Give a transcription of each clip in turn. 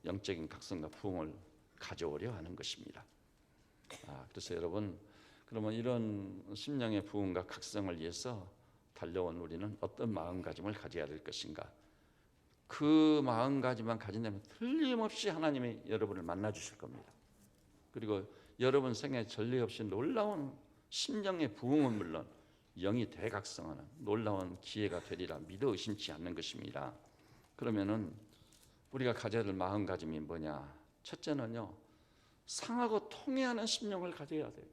영적인 각성과 부흥을 가져오려 하는 것입니다. 그래서 여러분, 그러면 이런 심령의 부흥과 각성을 위해서 달려온 우리는 어떤 마음가짐을 가져야 될 것인가? 그 마음가짐만 가진다면 틀림없이 하나님이 여러분을 만나 주실 겁니다. 그리고 여러분 생에 전례 없이 놀라운 심령의 부흥은 물론 영이 대각성하는 놀라운 기회가 되리라 믿어 의심치 않는 것입니다. 그러면은 우리가 가져야 될 마음가짐이 뭐냐? 첫째는요, 상하고 통회하는 심령을 가져야 돼요.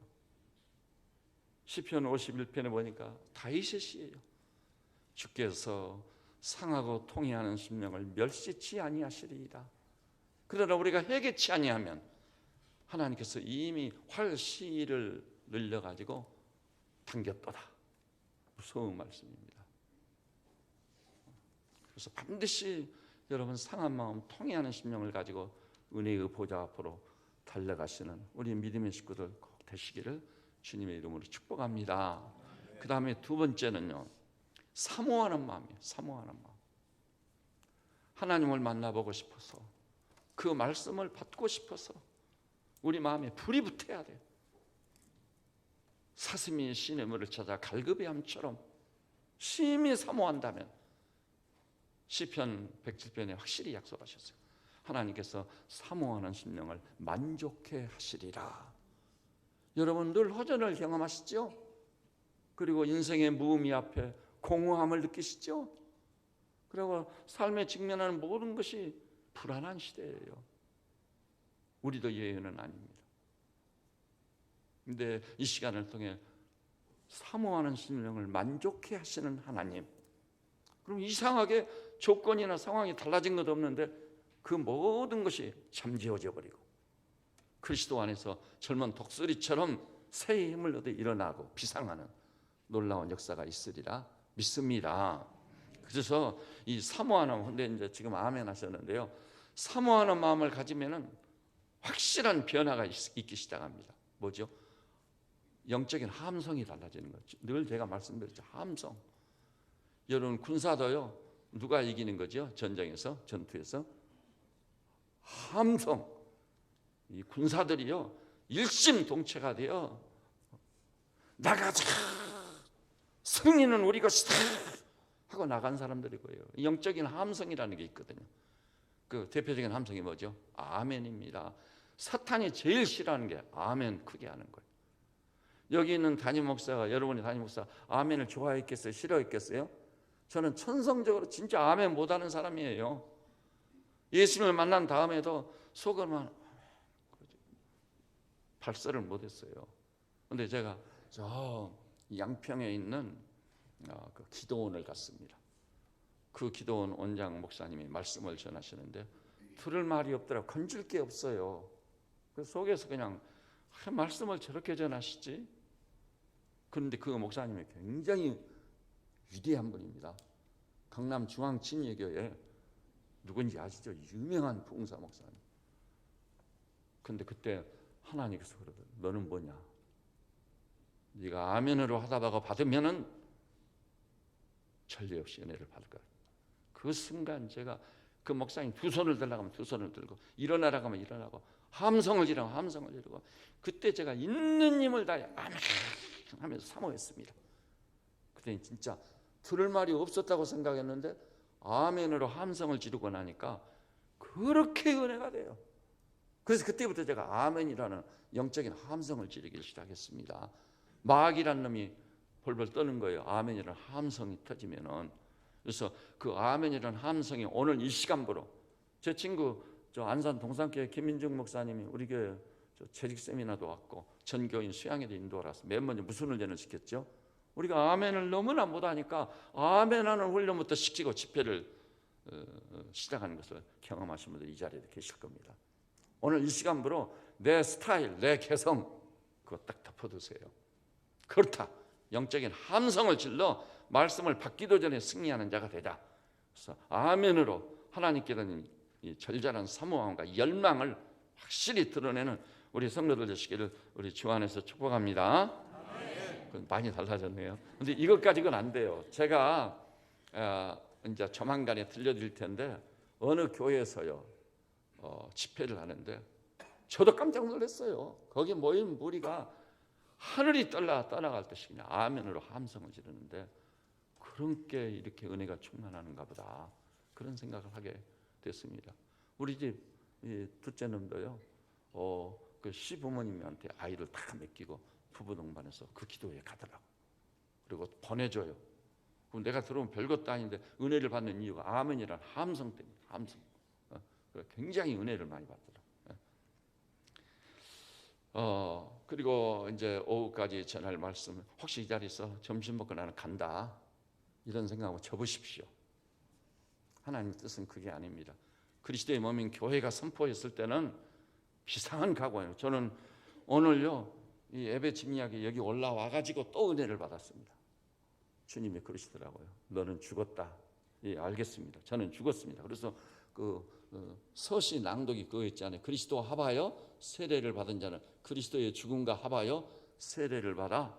시편 51편에 보니까 다윗의 시예요. 주께서 상하고 통회하는 심령을 멸시치 아니하시리이다. 그러나 우리가 회개치 아니하면 하나님께서 이미 활시를 늘려가지고 당겼도다. 무서운 말씀입니다. 그래서 반드시 여러분 상한 마음, 통회하는 심령을 가지고 은혜의 보좌 앞으로 달려가시는 우리 믿음의 식구들 꼭 되시기를 주님의 이름으로 축복합니다. 그 다음에 두 번째는요, 사모하는 마음이에요. 사모하는 마음. 하나님을 만나보고 싶어서, 그 말씀을 받고 싶어서 우리 마음에 불이 붙어야 돼요. 사슴이 시냇물을 찾아 갈급해함처럼 심히 사모한다면 시편 107편에 확실히 약속하셨어요. 하나님께서 사모하는 심령을 만족해 하시리라. 여러분 늘 허전을 경험하시죠? 그리고 인생의 무의미 앞에 공허함을 느끼시죠? 그리고 삶에 직면하는 모든 것이 불안한 시대예요. 우리도 예외는 아닙니다. 근데 이 시간을 통해 사모하는 심령을 만족해 하시는 하나님, 그럼 이상하게 조건이나 상황이 달라진 것도 없는데 그 모든 것이 잠재워져 버리고 그리스도 안에서 젊은 독수리처럼 새 힘을 얻어 일어나고 비상하는 놀라운 역사가 있으리라 믿습니다. 그래서 이 사모하는, 근데 이제 지금 아멘 하셨는데요, 사모하는 마음을 가지면은 확실한 변화가 있기 시작합니다. 뭐죠? 영적인 함성이 달라지는 거죠. 늘 제가 말씀드렸죠. 함성. 여러분 군사도요, 누가 이기는 거죠? 전쟁에서, 전투에서 함성. 이 군사들이요 일심동체가 돼요. 나가자, 승리는 우리 것이다 하고 나간 사람들이고요. 영적인 함성이라는 게 있거든요. 그 대표적인 함성이 뭐죠? 아멘입니다. 사탄이 제일 싫어하는 게 아멘 크게 하는 거예요. 여기 있는 담임 목사가, 여러분이 담임 목사 아멘을 좋아했겠어요? 싫어했겠어요? 저는 천성적으로 진짜 아멘 못하는 사람이에요. 예수님을 만난 다음에도 속으로만 발설을 못했어요. 그런데 제가 저 양평에 있는 그 기도원을 갔습니다. 그 기도원 원장 목사님이 말씀을 전하시는데 들을 말이 없더라고요. 건질 게 없어요. 그 속에서 그냥 말씀을 저렇게 전하시지? 그런데 그 목사님이 굉장히 위대한 분입니다. 강남 중앙진예교회 누군지 아시죠? 유명한 부흥사 목사님. 근데 그때 하나님께서 그러더라고요. 너는 뭐냐? 네가 아멘으로 하다가 받으면은 전례 없이 은혜를 받을 거야. 그 순간 제가 그 목사님 두 손을 들라고 하면 두 손을 들고, 일어나라고 하면 일어나고, 함성을 지르고 함성을 지르고, 그때 제가 있는 힘을 다해 아멘 하면서 사모했습니다. 그때 진짜 들을 말이 없었다고 생각했는데 아멘으로 함성을 지르고 나니까 그렇게 은혜가 돼요. 그래서 그때부터 제가 아멘이라는 영적인 함성을 지르기 시작했습니다. 마귀란 놈이 벌벌 떠는 거예요. 아멘이라는 함성이 터지면은. 그래서 그 아멘이라는 함성이 오늘 이 시간부로, 제 친구 저 안산 동산교회 김민중 목사님이 우리 교회 재직 세미나도 왔고 전교인 수양에도 인도하러 왔어요. 맨 먼저 무슨 훈련을 시켰죠? 우리가 아멘을 너무나 못하니까 아멘하는 훈련부터 시키고 집회를 시작하는 것을 경험하신 분들 이 자리에 계실 겁니다. 오늘 이 시간부로 내 스타일, 내 개성 그거 딱 덮어두세요. 그렇다, 영적인 함성을 질러 말씀을 받기도 전에 승리하는 자가 되자. 그래서 아멘으로 하나님께는 이 절절한 사모함과 열망을 확실히 드러내는 우리 성도들 되시기를 우리 주 안에서 축복합니다. 많이 달라졌네요. 근데 이것까지는 안 돼요. 제가 이제 조만간에 들려드릴 텐데 어느 교회에서요 집회를 하는데 저도 깜짝 놀랐어요. 거기 모인 무리가 하늘이 떠나갈 듯이 그냥 아멘으로 함성을 지르는데 그런 게 이렇게 은혜가 충만하는가 보다, 그런 생각을 하게 됐습니다. 우리 집 이 둘째 놈도요, 그 시부모님한테 아이를 다 맡기고 부부 동반해서 그 기도회에 가더라고. 그리고 보내줘요. 그럼 내가 들어오면 별것도 아닌데 은혜를 받는 이유가 아멘이라는 함성 때문에, 함성. 굉장히 은혜를 많이 받더라고. 그리고 이제 오후까지 전할 말씀, 혹시 이 자리에서 점심 먹고 나는 간다 이런 생각하고 접으십시오. 하나님의 뜻은 그게 아닙니다. 그리스도의 몸인 교회가 선포했을 때는 비상한 각오예요. 저는 오늘요 이 예배 집리하게 여기 올라와 가지고 또 은혜를 받았습니다. 주님이 그러시더라고요. 너는 죽었다. 예, 알겠습니다. 저는 죽었습니다. 그래서 서시 낭독이 그거 있잖아요. 그리스도와 합하여 세례를 받은 자는 그리스도의 죽음과 합하여 세례를 받아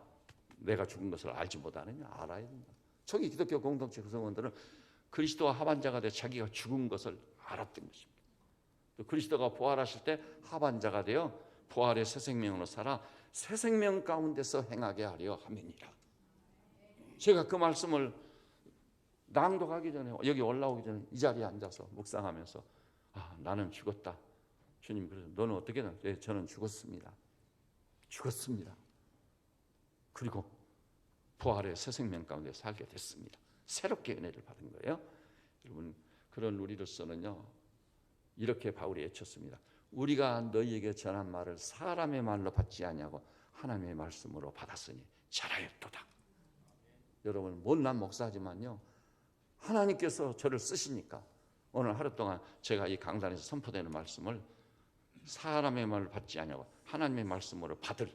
내가 죽은 것을 알지 못하느냐. 알아야 된다. 초기 기독교 공동체 구성원들은 그리스도와 합한 자가 돼 자기가 죽은 것을 알았던 것입니다. 또 그리스도가 부활하실 때 합한 자가 되어 부활의 새 생명으로 살아 새 생명 가운데서 행하게 하려 함이니라. 제가 그 말씀을 낭독하기 전에, 여기 올라오기 전에 이 자리에 앉아서 묵상하면서 나는 죽었다. 주님 그래서 너는 어떻게 했나? 네, 저는 죽었습니다. 죽었습니다. 그리고 부활의 새 생명 가운데 살게 됐습니다. 새롭게 은혜를 받은 거예요. 여러분, 그런 우리로서는요 이렇게 바울이 외쳤습니다. 우리가 너희에게 전한 말을 사람의 말로 받지 아니하고 하나님의 말씀으로 받았으니 잘하였도다. 여러분, 못난 목사지만요 하나님께서 저를 쓰시니까 오늘 하루 동안 제가 이 강단에서 선포되는 말씀을 사람의 말을 받지 아니하고 하나님의 말씀으로 받을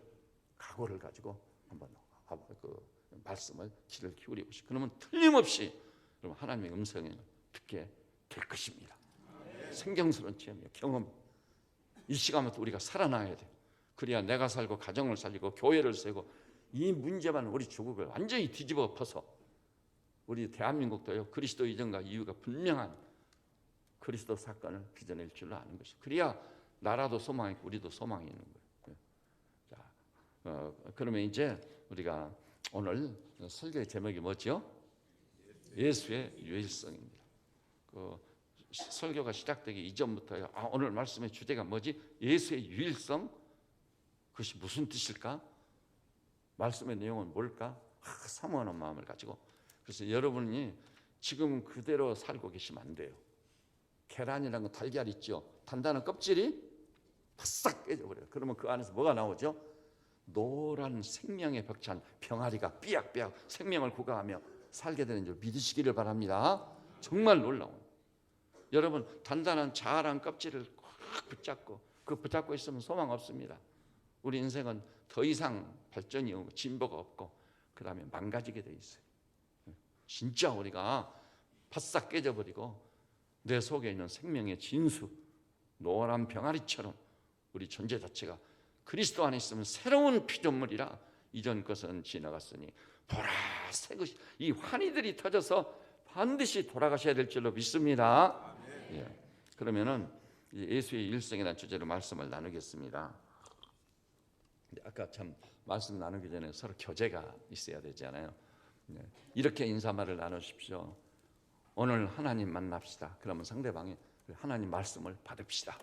각오를 가지고 한번 그 말씀을 귀를 기울이고 싶어요. 그러면 틀림없이 여러분 하나님의 음성을 듣게 될 것입니다. 생경스러운 체험이에요. 경험. 이 시간부터 우리가 살아나야 돼요. 그래야 내가 살고 가정을 살리고 교회를 세고 이 문제만 우리 조국을 완전히 뒤집어 엎어서 우리 대한민국도요 그리스도 이전과 이유가 분명한 그리스도 사건을 빚어낼 줄로 아는 것이죠. 그래야 나라도 소망이 있고 우리도 소망이 있는 거예요. 자, 그러면 이제 우리가 오늘 설교의 제목이 뭐죠? 예수의 유일성입니다. 설교가 시작되기 이전부터요. 오늘 말씀의 주제가 뭐지? 예수의 유일성. 그것이 무슨 뜻일까? 말씀의 내용은 뭘까? 사모하는 마음을 가지고. 그래서 여러분이 지금 그대로 살고 계시면 안 돼요. 계란이라는 건 달걀 있죠. 단단한 껍질이 바싹 깨져버려요. 그러면 그 안에서 뭐가 나오죠? 노란 생명의 벅찬 병아리가 삐약삐약 생명을 구가하며 살게 되는 줄 믿으시기를 바랍니다. 정말 놀라운. 여러분, 단단한 자란 껍질을 꽉 붙잡고 붙잡고 있으면 소망 없습니다. 우리 인생은 더 이상 발전이 없고 진보가 없고 그 다음에 망가지게 돼 있어요. 진짜 우리가 바싹 깨져버리고 내 속에 있는 생명의 진수, 노란 병아리처럼 우리 존재 자체가 그리스도 안에 있으면 새로운 피조물이라 이전 것은 지나갔으니 보라 새 것이, 이 환희들이 터져서 반드시 돌아가셔야 될 줄로 믿습니다. 예. 그러면은 예수의 일성이라는 주제로 말씀을 나누겠습니다. 아까 참 말씀 나누기 전에 서로 교제가 있어야 되잖아요. 네. 이렇게 인사말을 나누십시오. 오늘 하나님 만납시다. 그러면 상대방이 하나님 말씀을 받읍시다.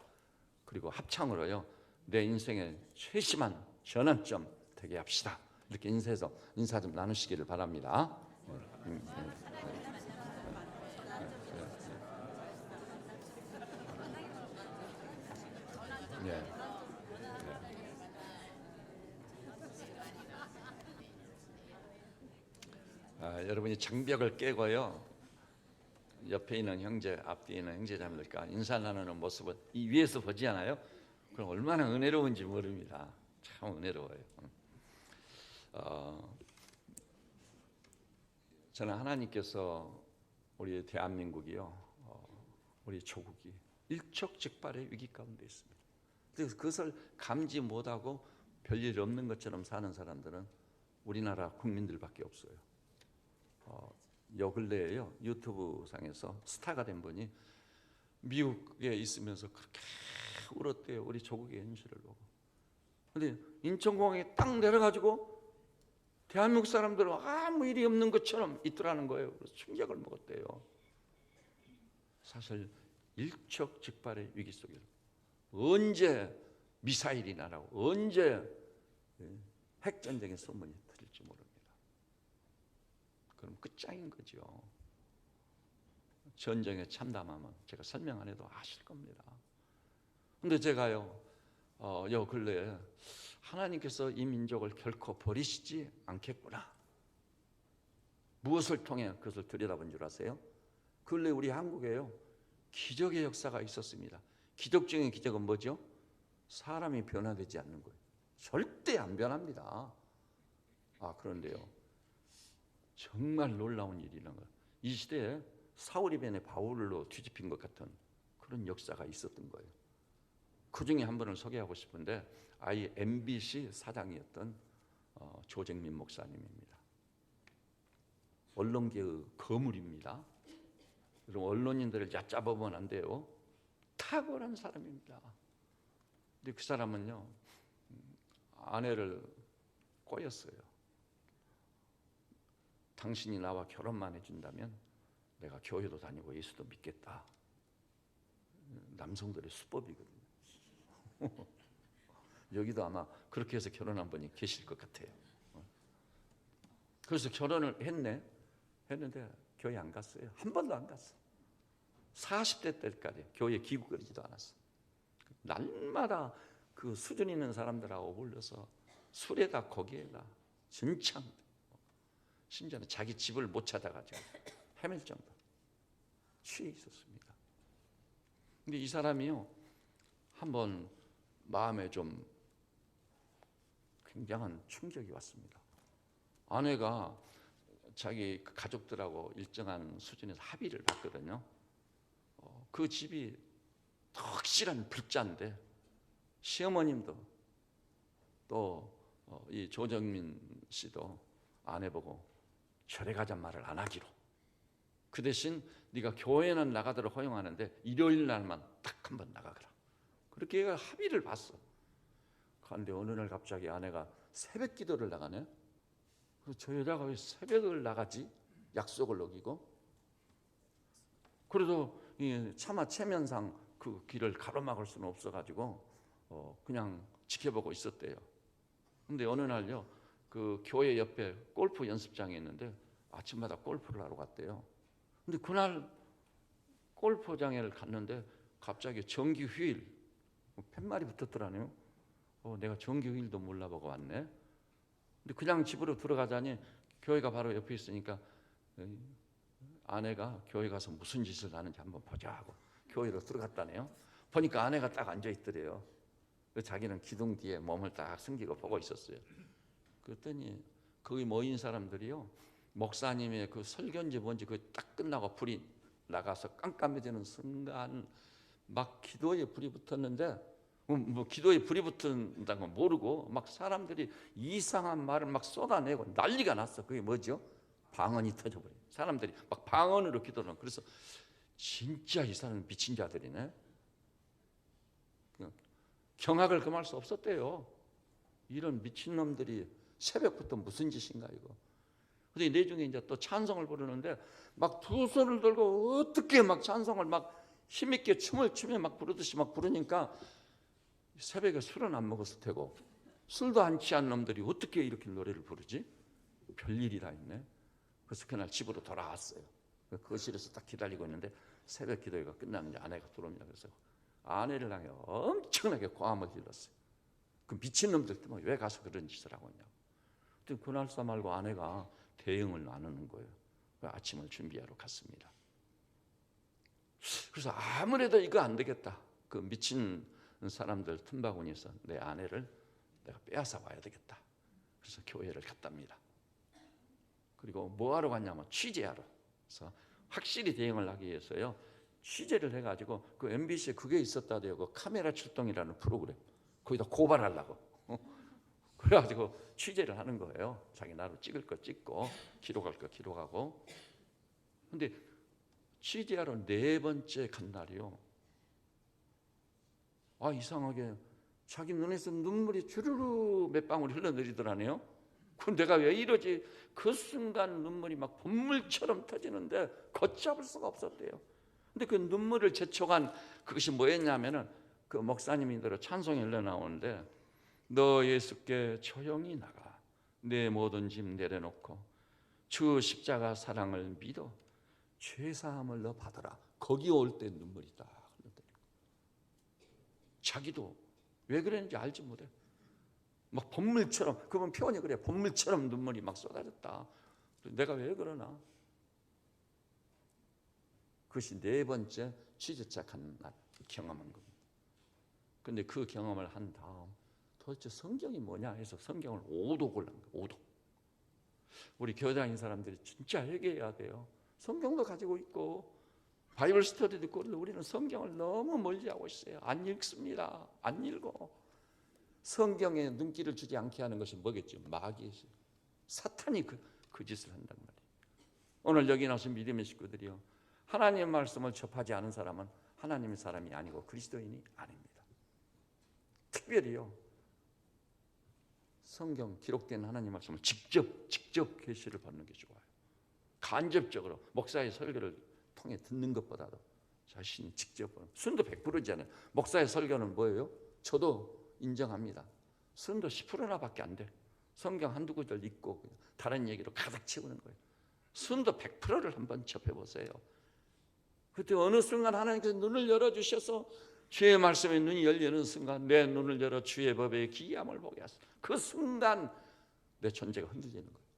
그리고 합창으로요 내 인생의 최심한 전환점 되게 합시다. 이렇게 인사해서 인사 좀 나누시기를 바랍니다. 네. 여러분이 장벽을 깨고요 옆에 있는 형제, 앞뒤에 있는 형제자매들과 인사 나누는 모습을 이 위에서 보지 않아요? 그럼 얼마나 은혜로운지 모릅니다. 참 은혜로워요. 저는 하나님께서 우리 대한민국이요, 우리 조국이 일촉즉발의 위기 가운데 있습니다. 그래서 그것을 감지 못하고 별일 없는 것처럼 사는 사람들은 우리나라 국민들밖에 없어요. 요 근래에요 유튜브 상에서 스타가 된 분이 미국에 있으면서 그렇게 울었대요. 우리 조국의 현실을 보고. 근데 인천공항에 딱 내려가지고 대한민국 사람들은 아무 일이 없는 것처럼 있더라는 거예요. 그래서 충격을 먹었대요. 사실 일촉즉발의 위기 속에 언제 미사일이 날아오고 언제 핵전쟁의 소문이 터질지 모릅니다. 그럼 끝장인 거죠. 전쟁에 참담하면 제가 설명 안 해도 아실 겁니다. 근데 제가요, 요 근래에 하나님께서 이 민족을 결코 버리시지 않겠구나. 무엇을 통해 그것을 들여다본 줄 아세요? 근래 우리 한국에요, 기적의 역사가 있었습니다. 기적 중의 기적은 뭐죠? 사람이 변화되지 않는 거예요. 절대 안 변합니다. 그런데요, 정말 놀라운 일이라는 거예요. 이 시대에 사울이 변해 바울로 뒤집힌 것 같은 그런 역사가 있었던 거예요. 그 중에 한 분을 소개하고 싶은데 MBC 사장이었던 조정민 목사님입니다. 언론계의 거물입니다. 그럼 언론인들을 얕잡아보면 안 돼요. 탁월한 사람입니다. 근데 그 사람은요, 아내를 꼬였어요. 당신이 나와 결혼만 해준다면 내가 교회도 다니고 예수도 믿겠다. 남성들의 수법이거든요. 여기도 아마 그렇게 해서 결혼한 분이 계실 것 같아요. 그래서 결혼을 했는데 교회 안 갔어요. 한 번도 안 갔어. 40대 때까지 교회에 기웃거리지도 않았어. 날마다 그 수준 있는 사람들하고 어울려서 술에다 고기에다 진창, 심지어는 자기 집을 못 찾아가지고 헤맬 정도 취해 있었습니다. 근데 이 사람이요, 한번 마음에 좀 굉장한 충격이 왔습니다. 아내가 자기 가족들하고 일정한 수준에서 합의를 봤거든요. 그 집이 확실한 불자인데 시어머님도 또 이 조정민 씨도 아내 보고 절에 가잔 말을 안 하기로, 그 대신 네가 교회는 나가도록 허용하는데 일요일 날만 딱 한 번 나가거라, 그렇게 합의를 봤어. 그런데 어느 날 갑자기 아내가 새벽 기도를 나가네. 저 여자가 왜 새벽을 나가지? 약속을 어기고. 그래도 차마 체면상 그 길을 가로막을 수는 없어가지고 그냥 지켜보고 있었대요. 근데 어느 날요, 그 교회 옆에 골프 연습장이 있는데 아침마다 골프를 하러 갔대요. 근데 그날 골프장에 갔는데 갑자기 정기 휴일 팻말이 붙었더라네요. 내가 정기 휴일도 몰라보고 왔네. 근데 그냥 집으로 들어가자니 교회가 바로 옆에 있으니까 아내가 교회 가서 무슨 짓을 하는지 한번 보자 하고 교회로 들어갔다네요. 보니까 아내가 딱 앉아 있더래요. 자기는 기둥 뒤에 몸을 딱 숨기고 보고 있었어요. 그랬더니 거기 모인 사람들이요, 목사님의 그 설교인지 뭔지 그 딱 끝나고 불이 나가서 깜깜해지는 순간 막 기도에 불이 붙었는데, 뭐 기도에 불이 붙는다는 건 모르고 막 사람들이 이상한 말을 막 쏟아내고 난리가 났어. 그게 뭐죠? 방언이 터져버려요. 사람들이 막 방언으로 기도를. 그래서 진짜 이 사람은 미친 자들이네. 경악을 금할 수 없었대요. 이런 미친놈들이 새벽부터 무슨 짓인가 이거. 근데 내 중에 이제 또 찬송을 부르는데 막 두 손을 들고 어떻게 막 찬송을 막 힘있게 춤을 추며 막 부르듯이 막 부르니까 새벽에 술은 안 먹었을 테고 술도 안 취한 놈들이 어떻게 이렇게 노래를 부르지? 별일이 다 있네. 그래서 그날 집으로 돌아왔어요. 거실에서 딱 기다리고 있는데 새벽 기도회가 끝나는데 아내가 들어옵니다. 그래서 아내를 향해 엄청나게 고함을 질렀어요. 그 미친놈들 때문에 왜 가서 그런 짓을 하고 있냐고. 그날싸 말고 아내가 대응을 나누는 거예요. 아침을 준비하러 갔습니다. 그래서 아무래도 이거 안 되겠다. 그 미친 사람들 틈바구니에서 내 아내를 내가 빼앗아 와야 되겠다. 그래서 교회를 갔답니다. 그리고 뭐 하러 갔냐면 취재하러. 그래서 확실히 대응을 하기 위해서요, 취재를 해가지고 그 MBC에 그게 있었다대요. 그 카메라 출동이라는 프로그램. 거기다 고발하려고. 그래가지고 취재를 하는 거예요. 자기 나로 찍을 거 찍고 기록할 거 기록하고. 근데 취재하러 4번째 간 날이요, 이상하게 자기 눈에서 눈물이 주르르 몇 방울 흘러내리더라네요. 그럼 내가 왜 이러지? 그 순간 눈물이 막 봇물처럼 터지는데 걷잡을 수가 없었대요. 근데 그 눈물을 재촉한 그것이 뭐였냐면은 그 목사님이더러 찬송이 흘러나오는데, 너 예수께 조용히 나가 내 모든 짐 내려놓고 주 십자가 사랑을 믿어 죄사함을 너 받아라. 거기 올 때 눈물이 딱 흘러내리고, 자기도 왜 그랬는지 알지 못해. 막 봇물처럼, 그분 표현이 그래, 봇물처럼 눈물이 막 쏟아졌다. 내가 왜 그러나? 그것이 네 번째 취재착한 날 경험한 겁니다. 근데 그 경험을 한 다음 도대체 성경이 뭐냐 해서 성경을 오독을 한 거예요. 오독. 우리 교장인 사람들이 진짜 회개해야 돼요. 성경도 가지고 있고 바이블 스터디도 있고, 우리는 성경을 너무 멀리하고 있어요. 안 읽습니다. 안 읽어. 성경에 눈길을 주지 않게 하는 것이 뭐겠죠? 마귀이죠. 사탄이 그 짓을 한단 말이에요. 오늘 여기 나오신 믿음의 식구들이요, 하나님의 말씀을 접하지 않은 사람은 하나님의 사람이 아니고 그리스도인이 아닙니다. 특별히요, 성경 기록된 하나님 말씀을 직접 계시를 받는 게 좋아요. 간접적으로 목사의 설교를 통해 듣는 것보다도 자신이 직접, 순도 100%잖아요. 목사의 설교는 뭐예요? 저도 인정합니다. 순도 10%나 밖에 안 돼. 성경 한두 구절 읽고 다른 얘기로 가득 채우는 거예요. 순도 100%를 한번 접해보세요. 그때 어느 순간 하나님께서 눈을 열어주셔서 주의 말씀에 눈이 열리는 순간 내 눈을 열어 주의 법에 기이함을 보게 하소서. 그 순간 내 존재가 흔들리는 거예요.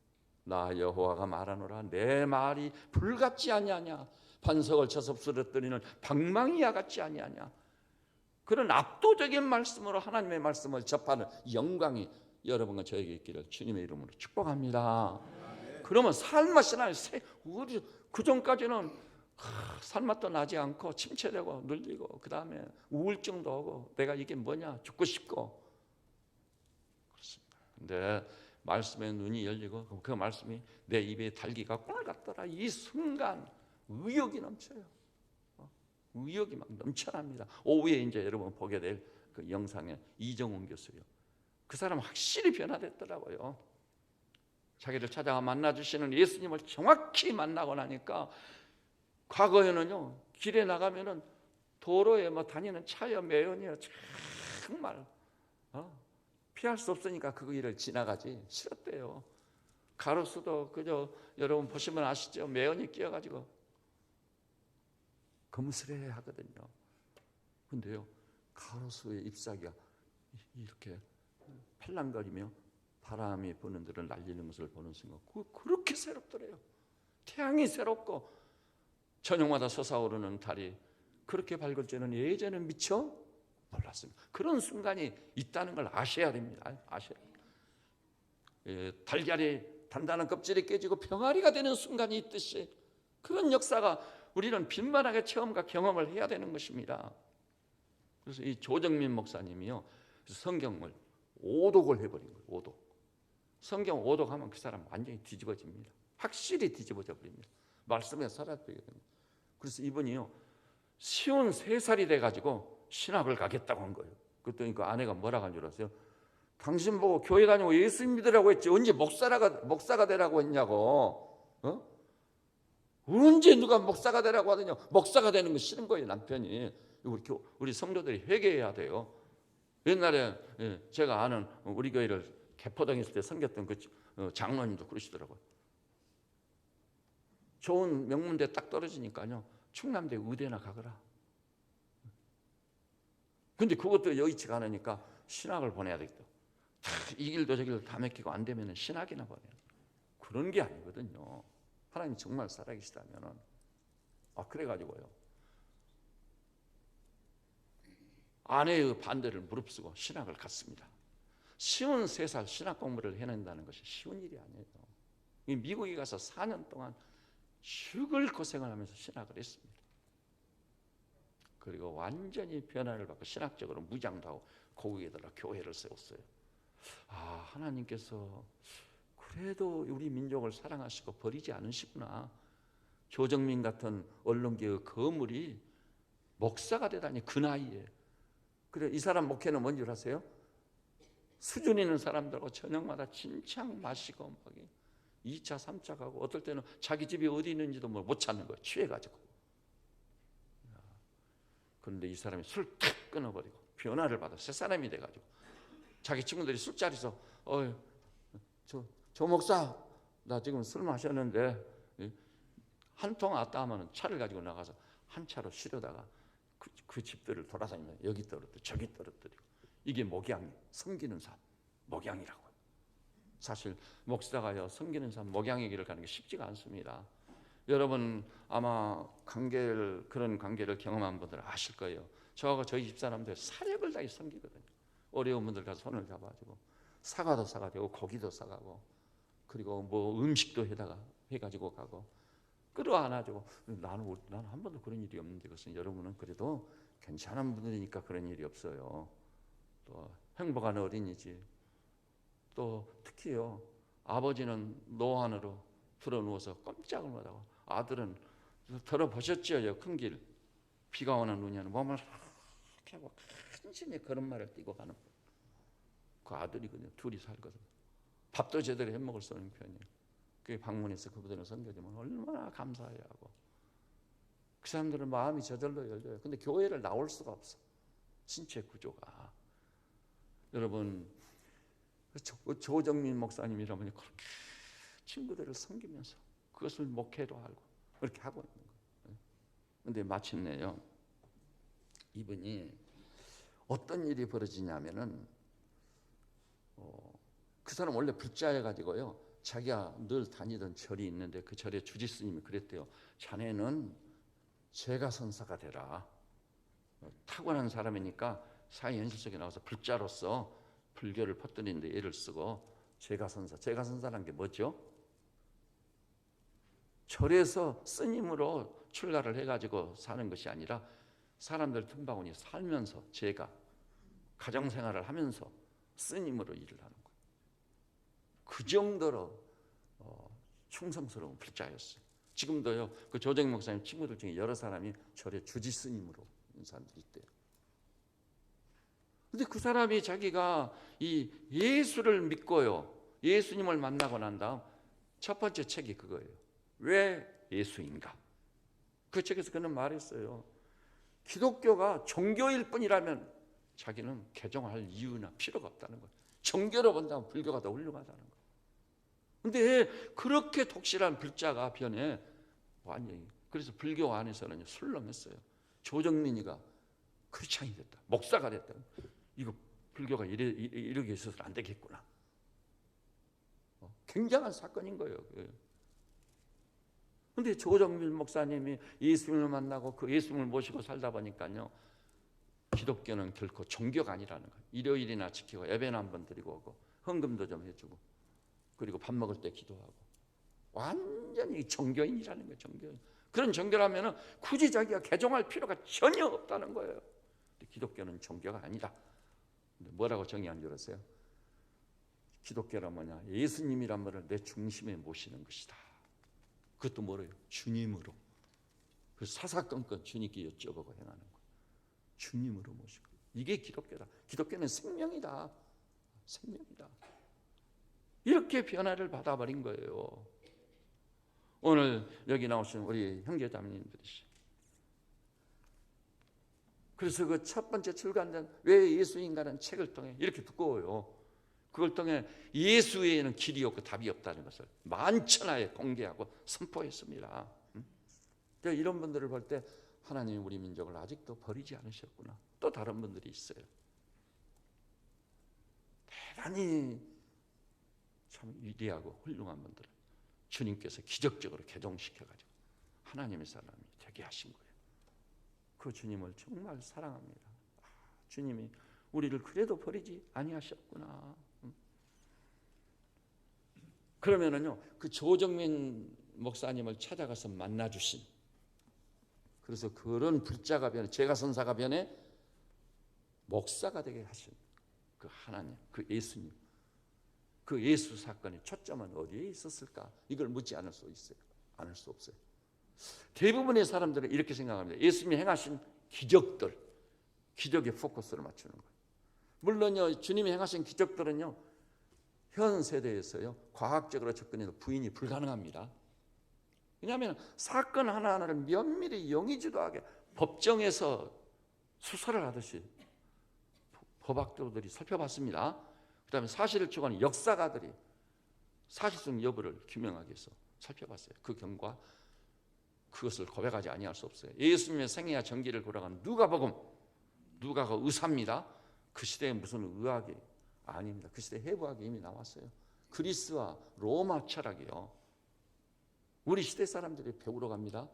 나 여호와가 말하노라 내 말이 불같지 아니하냐, 반석을 쳐서 쓰러뜨리는 방망이와 같지 아니하냐. 그런 압도적인 말씀으로 하나님의 말씀을 접하는 영광이 여러분과 저에게 있기를 주님의 이름으로 축복합니다. 그러면 살맛이 나요. 그 전까지는 살맛도 나지 않고 침체되고 눌리고, 그 다음에 우울증도 오고, 내가 이게 뭐냐 죽고 싶고 그렇습니다. 근데 말씀에 눈이 열리고 그 말씀이 내 입에 달기가 꿀 같더라. 이 순간 의욕이 넘쳐요. 의욕이 막 넘쳐납니다. 오후에 이제 여러분 보게 될 그 영상에 이정훈 교수요, 그 사람 확실히 변화됐더라고요. 자기를 찾아가 만나주시는 예수님을 정확히 만나고 나니까, 과거에는요 길에 나가면은 도로에 뭐 다니는 차여 매연이요 정말 피할 수 없으니까 그 길을 지나가지 싫었대요. 가로수도 그저 여러분 보시면 아시죠? 매연이 끼어가지고 검스레 하거든요. 근데요 가로수의 잎사귀가 이렇게 팔랑거리며 바람이 부는 데를 날리는 것을 보는 순간 그렇게 새롭더래요. 태양이 새롭고 저녁마다 솟아오르는 달이 그렇게 밝을 줄은 예전엔 미처 몰랐습니다. 그런 순간이 있다는 걸 아셔야 됩니다. 아셔야 됩니다. 달걀이 단단한 껍질이 깨지고 병아리가 되는 순간이 있듯이 그런 역사가 우리는 빈번하게 체험과 경험을 해야 되는 것입니다. 그래서 이 조정민 목사님이요 성경을 오독을 해버린 거예요. 오독. 성경 오독하면 그 사람 완전히 뒤집어집니다. 확실히 뒤집어져 버립니다. 말씀에 사라지게 됩니다. 그래서 이분이요 53살이 돼가지고 신학을 가겠다고 한 거예요. 그랬더니 그 아내가 뭐라고 한 줄 아세요? 당신 보고 교회 다니고 예수 믿으라고 했지 언제 목사가 되라고 했냐고. 언제 누가 목사가 되라고 하더냐. 목사가 되는 거 싫은 거예요. 남편이. 우리 성도들이 회개해야 돼요. 옛날에 제가 아는 우리 교회를 개포동에 있을 때 섬겼던 그 장로님도 그러시더라고요. 좋은 명문대 딱 떨어지니까요 충남대 의대나 가거라. 근데 그것도 여의치가 않으니까 신학을 보내야 되겠다. 이 길도 저 길도 다 맡기고 안 되면 신학이나 보내야 돼. 그런 게 아니거든요. 하나님 정말 살아계시다면은. 그래가지고요 아내의 반대를 무릅쓰고 신학을 갔습니다. 53살 신학 공부를 해낸다는 것이 쉬운 일이 아니에요. 미국에 가서 4년 동안 죽을 고생을 하면서 신학을 했습니다. 그리고 완전히 변화를 받고 신학적으로 무장도 하고 고국에다가 교회를 세웠어요. 하나님께서 그래도 우리 민족을 사랑하시고 버리지 않으시구나. 조정민 같은 언론계의 거물이 목사가 되다니 그 나이에. 그래, 이 사람 목회는 뭔지 아세요? 수준 있는 사람들하고 저녁마다 진창 마시고 막 2차, 3차 가고 어떨 때는 자기 집이 어디 있는지도 못 찾는 거예요. 취해가지고. 그런데 이 사람이 술 탁 끊어버리고 변화를 받아 새 사람이 돼가지고 자기 친구들이 술자리에서 조 목사, 나 지금 술 마셨는데 한 통 왔다 하면 차를 가지고 나가서 한 차로 쉬려다가 그 집들을 돌아다니면 여기 떨어뜨리고 저기 떨어뜨리고. 이게 목양, 섬기는 삶, 목양이라고요. 사실 목사가요, 섬기는 삶, 목양의 길을 가는 게 쉽지가 않습니다. 여러분 아마 그런 관계를 경험한 분들 아실 거예요. 저하고 저희 집사람들 사력을 다해 섬기거든요. 어려운 분들 가서 손을 잡아주고 사과도 사가지고 고기도 사가고 그리고 뭐 음식도 해가지고 가고 끌어안아주고. 나는 한 번도 그런 일이 없는데 그것은 여러분은 그래도 괜찮은 분들이니까 그런 일이 없어요. 또 행복한 어린이집, 또 특히요 아버지는 노안으로 들어누워서 깜짝을 못하고 아들은 들어보셨죠? 큰 길 비가 오나 눈이 오나 몸을 이렇게 하고 간신히 걸음마를 뛰고 가는 그 아들이거든요. 둘이 살거든요. 밥도 제대로 해먹을 수 없는 편이에요. 그 방문해서 그분들을 섬겨주면 얼마나 감사해야 하고. 그 사람들은 마음이 저절로 열려요. 근데 교회를 나올 수가 없어. 신체 구조가. 여러분 조정민 목사님이라면 그렇게 친구들을 섬기면서 그것을 목회로 알고 그렇게 하고 있는 거예요. 그런데 마침내요 이분이 어떤 일이 벌어지냐면은 그 사람 원래 불자여 가지고요 자기가 늘 다니던 절이 있는데 그 절에 주지스님이 그랬대요. 자네는 제가선사가 되라. 타고난 사람이니까 사회 현실 속에 나와서 불자로서 불교를 퍼뜨리는데 애를 쓰고 제가선사라는 게 뭐죠? 절에서 스님으로 출가를 해가지고 사는 것이 아니라 사람들 틈바구니 살면서 제가 가정생활을 하면서 스님으로 일을 하는 거예요. 그 정도로 충성스러운 불자였어요. 지금도요 그 조정 목사님 친구들 중에 여러 사람이 절에 주지 스님으로 있는 사람들이 있대요. 근데 그 사람이 자기가 이 예수를 믿고요 예수님을 만나고 난 다음 첫 번째 책이 그거예요. 왜 예수인가? 그 책에서 그는 말했어요. 기독교가 종교일 뿐이라면 자기는 개종할 이유나 필요가 없다는 거예요. 종교로 본다면 불교가 더 훌륭하다는 거예요. 근데 그렇게 독실한 불자가 변해 완전히. 그래서 불교 안에서는 술렁했어요. 조정민이가 크리스찬이 됐다, 목사가 됐다. 이거 불교가 이렇게 있어서는 안 되겠구나. 굉장한 사건인 거예요. 그런데 조정민 목사님이 예수님을 만나고 그 예수님을 모시고 살다 보니까요 기독교는 결코 종교가 아니라는 거예요. 일요일이나 지키고 예배나 한번 드리고 오고 헌금도 좀 해주고 그리고 밥 먹을 때 기도하고 완전히 종교인이라는 거예요. 종교인. 그런 종교라면 굳이 자기가 개종할 필요가 전혀 없다는 거예요. 근데 기독교는 종교가 아니다. 근데 뭐라고 정의한 줄 아세요? 기독교란 뭐냐? 예수님이란 분을 내 중심에 모시는 것이다. 그것도 뭐래요? 주님으로. 그 사사건건 주님께 여쭤보고 행하는 거예요. 주님으로 모시고. 이게 기독교다. 기독교는 생명이다. 생명이다. 이렇게 변화를 받아버린 거예요. 오늘 여기 나오신 우리 형제자매님들이시. 그래서 그 첫 번째 출간된 왜 예수인가라는 책을 통해 이렇게 두꺼워요. 그걸 통해 예수 외에는 길이 없고 답이 없다는 것을 만천하에 공개하고 선포했습니다. 이런 분들을 볼 때 하나님이 우리 민족을 아직도 버리지 않으셨구나. 또 다른 분들이 있어요. 대단히 참 위대하고 훌륭한 분들 주님께서 기적적으로 개종시켜가지고 하나님의 사람이 되게 하신 거예요. 그 주님을 정말 사랑합니다. 주님이 우리를 그래도 버리지 아니하셨구나. 그러면은요 그 조정민 목사님을 찾아가서 만나주신, 그래서 그런 불자가 변해 제가선사가 변해 목사가 되게 하신 그 하나님, 그 예수님, 그 예수 사건의 초점은 어디에 있었을까? 이걸 묻지 않을 수 있어요. 않을 수 없어요. 대부분의 사람들은 이렇게 생각합니다. 예수님이 행하신 기적들, 기적에 포커스를 맞추는 거예요. 물론요, 주님이 행하신 기적들은요, 현 세대에서요, 과학적으로 접근해도 부인이 불가능합니다. 왜냐하면 사건 하나하나를 면밀히 용의주도하게 법정에서 수사를 하듯이 법학도들이 살펴봤습니다. 그 다음에 사실을 추구하는 역사가들이 사실성 여부를 규명하기 위해서 살펴봤어요. 그 결과 그것을 고백하지 아니할 수 없어요. 예수님의 생애와 전기를 돌아가는 누가복음, 누가가 의사입니다. 그 시대에 무슨 의학이 아닙니다. 그 시대에 해부학이 이미 나왔어요. 그리스와 로마 철학이요. 우리 시대 사람들이 배우러 갑니다.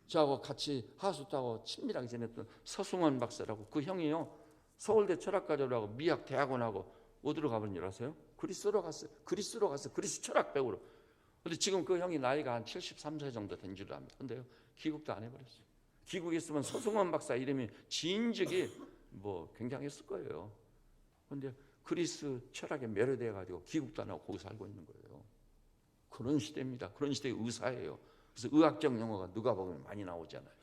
저하고 같이 하수도하고 친밀하게 지냈던 서승원 박사라고, 그 형이요, 서울대 철학과라고 미학 대학원하고 어디로 가버린 줄 아세요? 그리스로 갔어요. 그리스 철학 배우러. 근데 지금 그 형이 나이가 한 73세 정도 된 줄 압니다. 근데요, 귀국도 안 해버렸어요. 귀국했으면 서승원 박사 이름이 지인적이 뭐 굉장했을 거예요. 근데 그리스 철학에 매료돼 가지고 귀국도 안 하고 거기 살고 있는 거예요. 그런 시대입니다. 그런 시대의 의사예요. 그래서 의학적 용어가 누가복음에 많이 나오잖아요.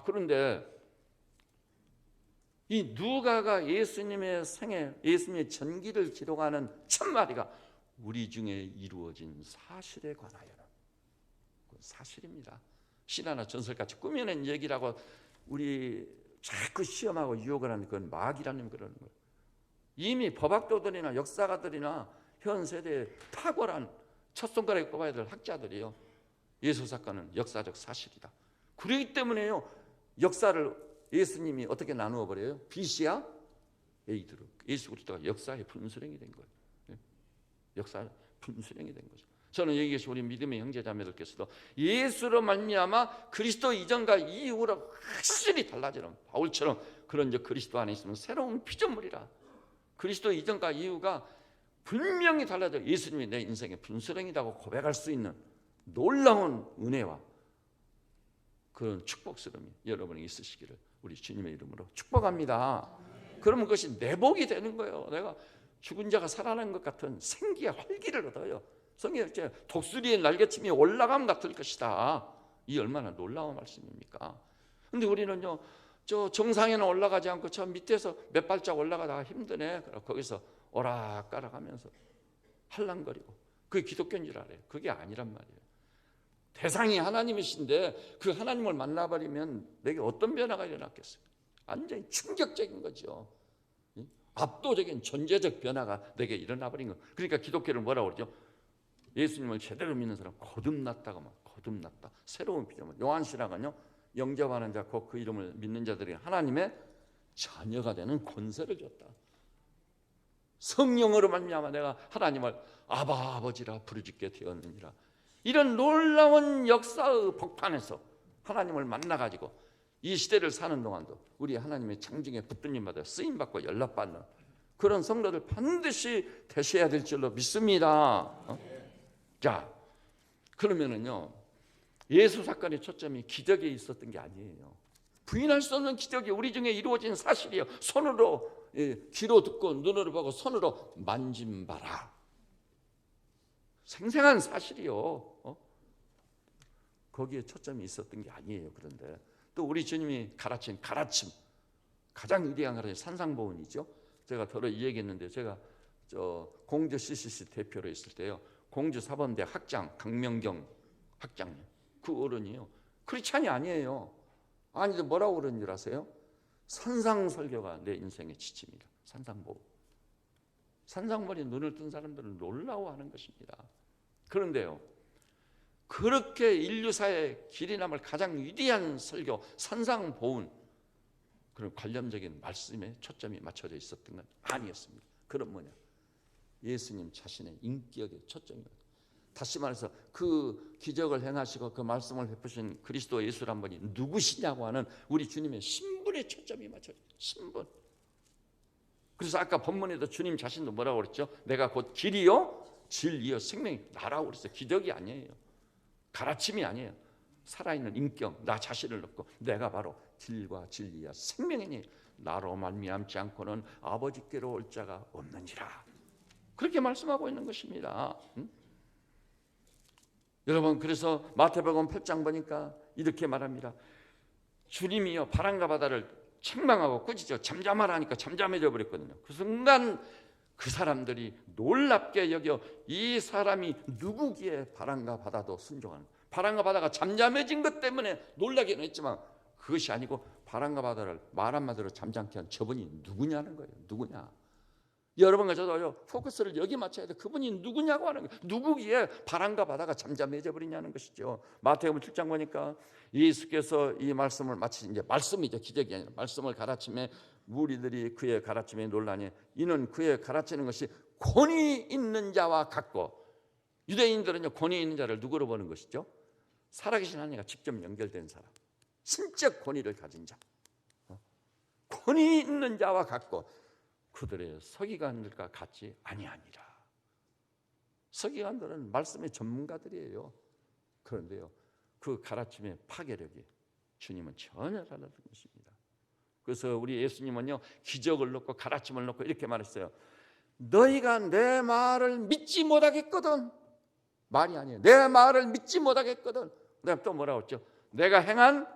그런데 이 누가가 예수님의 생애, 예수님의 전기를 기록하는 첫마디가 우리 중에 이루어진 사실에 관하여라. 사실입니다. 신화나 전설같이 꾸며낸 얘기라고 우리 자꾸 시험하고 유혹을 하는 그건 마귀라는 그러는 거예요. 이미 법학도들이나 역사가들이나 현 세대의 탁월한 첫 손가락에 꼽아야 될 학자들이요, 예수 사건은 역사적 사실이다. 그렇기 때문에요, 역사를 예수님이 어떻게 나누어 버려요? BC야 A대로. 예수 그리스도가 역사의 분수령이 된 거예요. 역사의 분수령이 된 거죠. 저는 여기 계신 우리 믿음의 형제자매들께서도 예수로 말미암아 그리스도 이전과 이후로 확실히 달라지는 바울처럼 그런 그리스도 안에 있으면 새로운 피조물이라. 그리스도 이전과 이후가 분명히 달라져 예수님이 내 인생의 분수령이라고 고백할 수 있는 놀라운 은혜와 그런 축복스러움이 여러분에게 있으시기를 우리 주님의 이름으로 축복합니다. 그러면 그것이 내 복이 되는 거예요. 내가 죽은 자가 살아난 것 같은 생기와 활기를 얻어요. 성경에 독수리의 날개침이 올라감 같을 것이다. 이 얼마나 놀라운 말씀입니까? 근데 우리는요, 저 정상에는 올라가지 않고 저 밑에서 몇 발짝 올라가다가 힘드네. 거기서 오락가락하면서 할랑거리고, 그게 기독교인 줄 알아요. 그게 아니란 말이에요. 대상이 하나님이신데 그 하나님을 만나버리면 내게 어떤 변화가 일어났겠어요? 완전히 충격적인 거죠. 압도적인 존재적 변화가 내게 일어나버린 거. 그러니까 기독교를 뭐라고 그러죠? 예수님을 제대로 믿는 사람 거듭났다고 막 거듭났다. 새로운 피조물. 요한신학은요, 영접하는 자 곧 그 이름을 믿는 자들이 하나님의 자녀가 되는 권세를 줬다. 성령으로 말미암아 내가 하나님을 아바 아버지라 부르짖게 되었느니라. 이런 놀라운 역사의 복판에서 하나님을 만나가지고 이 시대를 사는 동안도 우리 하나님의 창징에 붙들림받아 쓰임받고 연락받는 그런 성도들 반드시 되셔야 될 줄로 믿습니다. 자, 그러면은요, 예수 사건의 초점이 기적에 있었던 게 아니에요. 부인할 수 없는 기적이 우리 중에 이루어진 사실이에요. 손으로, 귀로 듣고 눈으로 보고 손으로 만짐 바라. 생생한 사실이요. 거기에 초점이 있었던 게 아니에요. 그런데 또 우리 주님이 가르친 가르침, 가장 위대한 가르침 산상보훈이죠. 제가 더러 이 얘기했는데, 제가 공주 CCC 대표로 있을 때요, 공주 사범대 학장 강명경 학장님, 그 어른이요, 크리스찬이 아니에요. 아니 뭐라고 그러는 줄 아세요? 산상설교가 내 인생의 지침이다. 산상보훈. 산상보훈에 눈을 뜬 사람들은 놀라워하는 것입니다. 그런데요, 그렇게 인류사의 길이 남을 가장 위대한 설교 산상보훈, 그런 관념적인 말씀에 초점이 맞춰져 있었던 건 아니었습니다. 그럼 뭐냐? 예수님 자신의 인격에 초점이, 다시 말해서 그 기적을 행하시고 그 말씀을 베푸신 그리스도 예수란 분이 누구시냐고 하는 우리 주님의 신분에 초점이 맞춰져 있어요. 신분. 그래서 아까 본문에도 주님 자신도 뭐라고 그랬죠? 내가 곧 길이요 진리요 생명이 나라고 그랬어요. 기적이 아니에요. 가르침이 아니에요. 살아있는 인격, 나 자신을 넣고 내가 바로 길과 진리와 생명이니 나로 말미암지 않고는 아버지께로 올 자가 없느니라. 그렇게 말씀하고 있는 것입니다. 여러분, 그래서 마태복음 8장 보니까 이렇게 말합니다. 주님이요 바람과 바다를 책망하고 꾸짖어 잠잠하라니까 잠잠해져 버렸거든요. 그 순간 그 사람들이 놀랍게 여겨 이 사람이 누구기에 바람과 바다도 순종하는 거예요. 바람과 바다가 잠잠해진 것 때문에 놀라기는 했지만 그것이 아니고 바람과 바다를 말 한마디로 잠잠케 한 저분이 누구냐는 거예요. 누구냐. 여러분과 저도 포커스를 여기 맞춰야 돼. 그분이 누구냐고 하는 거예요. 누구기에 바람과 바다가 잠잠해져 버리냐는 것이죠. 마태복음 7장 보니까 예수께서 이 말씀을 마치 이제 말씀이죠. 기적이 아니라 말씀을 가르침에 무리들이 그의 가르침에 놀라니 이는 그의 가르치는 것이 권위 있는 자와 같고, 유대인들은요 권위 있는 자를 누구로 보는 것이죠? 살아계신 하나님과 직접 연결된 사람, 신적 권위를 가진 자, 권위 있는 자와 같고 그들의 서기관들과 같이 아니하니라. 서기관들은 말씀의 전문가들이에요. 그런데요 그 가르침의 파괴력이 주님은 전혀 달랐던 것입니다. 그래서 우리 예수님은요 기적을 놓고 가르침을 놓고 이렇게 말했어요. 너희가 내 말을 믿지 못하겠거든. 말이 아니에요. 내 말을 믿지 못하겠거든. 그다음 또 뭐라고 했죠? 내가 행한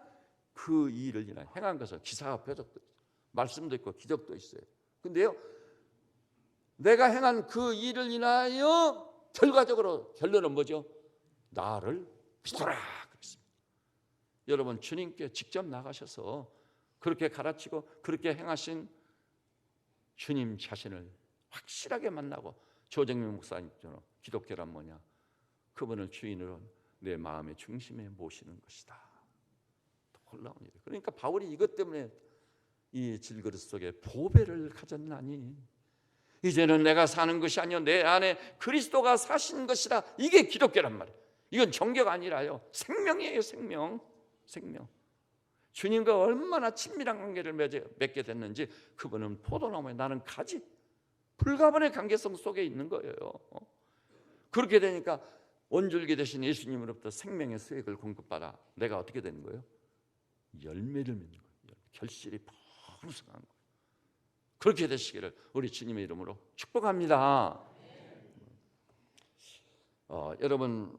그 일을 인하여. 행한 것은 기사와 표적도 있어요. 말씀도 있고 기적도 있어요. 근데요 내가 행한 그 일을 인하여 결과적으로 결론은 뭐죠? 나를 믿어라 그랬습니다. 여러분 주님께 직접 나가셔서 그렇게 가르치고 그렇게 행하신 주님 자신을 확실하게 만나고 조정민 목사님처럼 기독교란 뭐냐? 그분을 주인으로 내 마음의 중심에 모시는 것이다. 놀라운 일이에요. 그러니까 바울이 이것 때문에 이 질그릇 속에 보배를 가졌나니 이제는 내가 사는 것이 아니요 내 안에 그리스도가 사신 것이다. 이게 기독교란 말이에요. 이건 종교가 아니라요 생명이에요. 생명. 주님과 얼마나 친밀한 관계를 맺게 됐는지 그분은 포도나무에 나는 가지, 불가분의 관계성 속에 있는 거예요. 그렇게 되니까 온줄기 되신 예수님으로부터 생명의 수액을 공급받아 내가 어떻게 되는 거예요? 열매를 맺는 거예요. 결실이 풍성한 거예요. 그렇게 되시기를 우리 주님의 이름으로 축복합니다. 여러분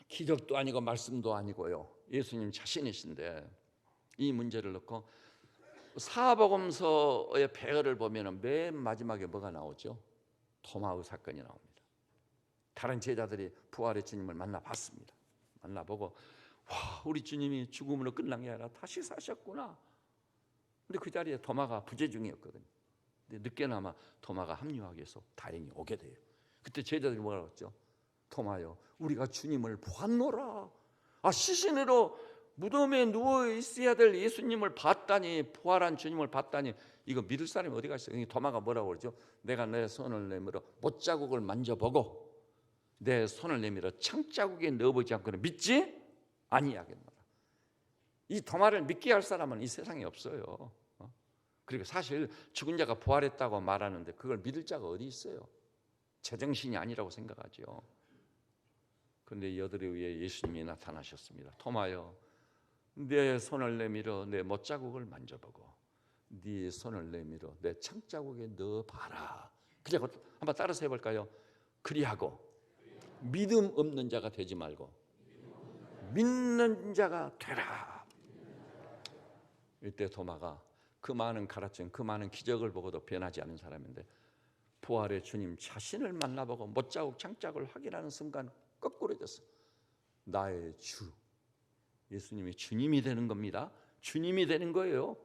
기적도 아니고 말씀도 아니고요 예수님 자신이신데 이 문제를 놓고 사복음서의 배열을 보면 맨 마지막에 뭐가 나오죠? 도마의 사건이 나옵니다. 다른 제자들이 부활의 주님을 만나봤습니다. 만나보고 와 우리 주님이 죽음으로 끝난 게 아니라 다시 사셨구나. 근데 그 자리에 도마가 부재 중이었거든요. 근데 늦게나마 도마가 합류하기 위해서 다행히 오게 돼요. 그때 제자들이 뭐라고 했죠? 도마요 우리가 주님을 보았노라. 시신으로 무덤에 누워 있어야 될 예수님을 봤다니, 부활한 주님을 봤다니 이거 믿을 사람이 어디가 있어요? 도마가 뭐라고 그러죠? 내가 내 손을 내밀어 못자국을 만져보고 내 손을 내밀어 창자국에 넣어보지 않고는 믿지 아니하겠노라. 이 도마를 믿게 할 사람은 이 세상에 없어요. 그리고 사실 죽은 자가 부활했다고 말하는데 그걸 믿을 자가 어디 있어요? 제정신이 아니라고 생각하죠. 그런데 여들에 의해 예수님이 나타나셨습니다. 토마여 내 손을 내밀어 내 못자국을 만져보고 네 손을 내밀어 내 창자국에 넣어봐라. 그냥 한번 따라서 해볼까요? 그리하고 믿음 없는 자가 되지 말고 믿는 자가 되라. 이때 도마가 그 많은 가르침, 그 많은 기적을 보고도 변하지 않은 사람인데 부활의 주님 자신을 만나보고 못자국 창자국을 확인하는 순간 거꾸로졌어. 나의 주 예수님이 주님이 되는 겁니다. 주님이 되는 거예요.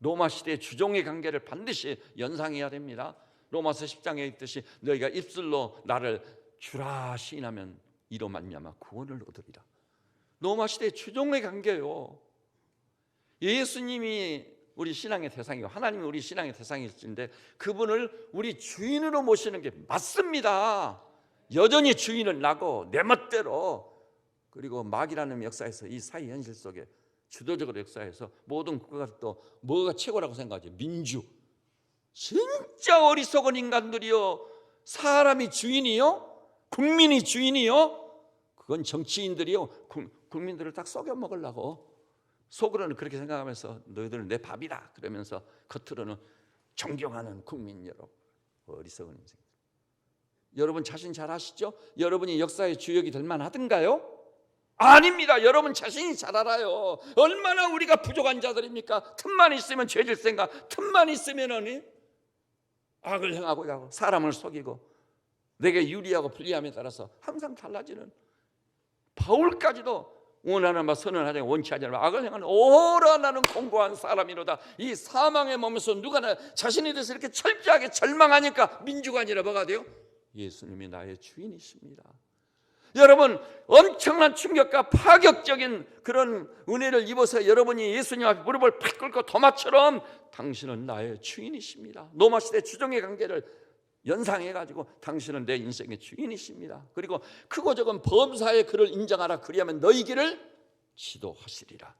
로마 시대의 주종의 관계를 반드시 연상해야 됩니다. 로마서 10장에 있듯이 너희가 입술로 나를 주라 시인하면 이로 말미암아 구원을 얻으리라. 로마 시대의 주종의 관계예요. 예수님이 우리 신앙의 대상이고 하나님이 우리 신앙의 대상이신데 그분을 우리 주인으로 모시는 게 맞습니다. 여전히 주인은 나고 내 멋대로. 그리고 마귀라는 역사에서 이 사회 현실 속에 주도적으로 역사에서 모든 국가가 또 뭐가 최고라고 생각하죠? 민주. 진짜 어리석은 인간들이요. 사람이 주인이요? 국민이 주인이요? 그건 정치인들이요. 국민들을 딱 속여 먹으려고 속으로는 그렇게 생각하면서 너희들은 내 밥이다 그러면서 겉으로는 존경하는 국민 여러분. 어리석은 인생. 여러분 자신 잘 아시죠? 여러분이 역사의 주역이 될 만하든가요? 아닙니다. 여러분 자신이 잘 알아요. 얼마나 우리가 부족한 자들입니까? 틈만 있으면 죄질 생각, 틈만 있으면 악을 행하고 사람을 속이고 내게 유리하고 불리함에 따라서 항상 달라지는, 바울까지도 원하는 바 선언하지 원치 않는 악을 행하는 오라 나는 공고한 사람이로다. 이 사망의 몸에서 누가 자신에 대해서 이렇게 철저하게 절망하니까 민주가 아니라 뭐가 돼요? 예수님이 나의 주인이십니다. 여러분, 엄청난 충격과 파격적인 그런 은혜를 입어서 여러분이 예수님 앞에 무릎을 팍 꿇고 도마처럼 당신은 나의 주인이십니다. 노마 시대 주종의 관계를 연상해가지고 당신은 내 인생의 주인이십니다. 그리고 크고 적은 범사에 그를 인정하라. 그리하면 너희 길을 지도하시리라.